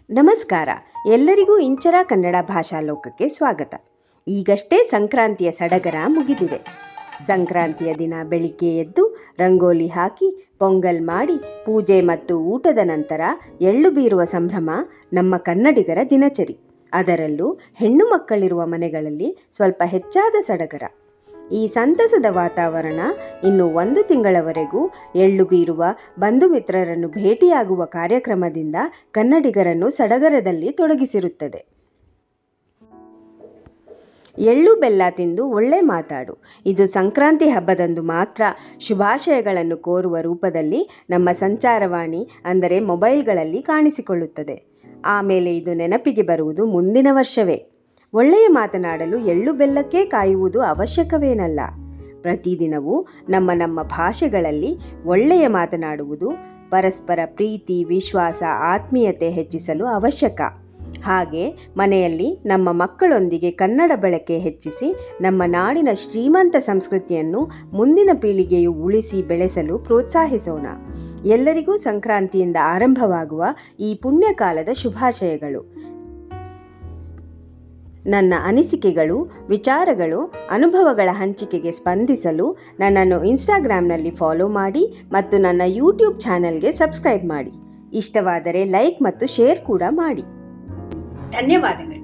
ನಮಸ್ಕಾರ. ಎಲ್ಲರಿಗೂ ಇಂಚರ ಕನ್ನಡ ಭಾಷಾ ಲೋಕಕ್ಕೆ ಸ್ವಾಗತ. ಈಗಷ್ಟೇ ಸಂಕ್ರಾಂತಿಯ ಸಡಗರ ಮುಗಿದಿದೆ. ಸಂಕ್ರಾಂತಿಯ ದಿನ ಬೆಳಿಗ್ಗೆ ಎದ್ದು ರಂಗೋಲಿ ಹಾಕಿ ಪೊಂಗಲ್ ಮಾಡಿ ಪೂಜೆ ಮತ್ತು ಊಟದ ನಂತರ ಎಳ್ಳು ಬೀರುವ ಸಂಭ್ರಮ ನಮ್ಮ ಕನ್ನಡಿಗರ ದಿನಚರಿ. ಅದರಲ್ಲೂ ಹೆಣ್ಣು ಮಕ್ಕಳಿರುವ ಮನೆಗಳಲ್ಲಿ ಸ್ವಲ್ಪ ಹೆಚ್ಚಾದ ಸಡಗರ. ಈ ಸಂತಸದ ವಾತಾವರಣ ಇನ್ನು 1 ತಿಂಗಳವರೆಗೂ ಎಳ್ಳು ಬೀರುವ ಬಂಧು ಮಿತ್ರರನ್ನು ಭೇಟಿಯಾಗುವ ಕಾರ್ಯಕ್ರಮದಿಂದ ಕನ್ನಡಿಗರನ್ನು ಸಡಗರದಲ್ಲಿ ತೊಡಗಿಸಿರುತ್ತದೆ. ಎಳ್ಳು ಬೆಲ್ಲ ತಿಂದು ಒಳ್ಳೆ ಮಾತಾಡು. ಇದು ಸಂಕ್ರಾಂತಿ ಹಬ್ಬದಂದು ಮಾತ್ರ ಶುಭಾಶಯಗಳನ್ನು ಕೋರುವ ರೂಪದಲ್ಲಿ ನಮ್ಮ ಸಂಚಾರವಾಣಿ ಅಂದರೆ ಮೊಬೈಲ್ಗಳಲ್ಲಿ ಕಾಣಿಸಿಕೊಳ್ಳುತ್ತದೆ. ಆಮೇಲೆ ಇದು ನೆನಪಿಗೆ ಬರುವುದು ಮುಂದಿನ ವರ್ಷವೇ. ಒಳ್ಳೆಯ ಮಾತನಾಡಲು ಎಳ್ಳು ಬೆಲ್ಲಕ್ಕೆ ಕಾಯುವುದು ಅವಶ್ಯಕವೇನಲ್ಲ. ಪ್ರತಿದಿನವೂ ನಮ್ಮ ಭಾಷೆಗಳಲ್ಲಿ ಒಳ್ಳೆಯ ಮಾತನಾಡುವುದು ಪರಸ್ಪರ ಪ್ರೀತಿ, ವಿಶ್ವಾಸ, ಆತ್ಮೀಯತೆ ಹೆಚ್ಚಿಸಲು ಅವಶ್ಯಕ. ಹಾಗೆ ಮನೆಯಲ್ಲಿ ನಮ್ಮ ಮಕ್ಕಳೊಂದಿಗೆ ಕನ್ನಡ ಬಳಕೆ ಹೆಚ್ಚಿಸಿ ನಮ್ಮ ನಾಡಿನ ಶ್ರೀಮಂತ ಸಂಸ್ಕೃತಿಯನ್ನು ಮುಂದಿನ ಪೀಳಿಗೆಯು ಉಳಿಸಿ ಬೆಳೆಸಲು ಪ್ರೋತ್ಸಾಹಿಸೋಣ. ಎಲ್ಲರಿಗೂ ಸಂಕ್ರಾಂತಿಯಿಂದ ಆರಂಭವಾಗುವ ಈ ಪುಣ್ಯಕಾಲದ ಶುಭಾಶಯಗಳು. ನನ್ನ ಅನಿಸಿಕೆಗಳು, ವಿಚಾರಗಳು, ಅನುಭವಗಳ ಹಂಚಿಕೆಗೆ ಸ್ಪಂದಿಸಲು ನನ್ನನ್ನು ಇನ್ಸ್ಟಾಗ್ರಾಮ್ನಲ್ಲಿ ಫಾಲೋ ಮಾಡಿ ಮತ್ತು ನನ್ನ ಯೂಟ್ಯೂಬ್ ಚಾನೆಲ್ಗೆ ಸಬ್ಸ್ಕ್ರೈಬ್ ಮಾಡಿ. ಇಷ್ಟವಾದರೆ ಲೈಕ್ ಮತ್ತು ಶೇರ್ ಕೂಡ ಮಾಡಿ. ಧನ್ಯವಾದಗಳು.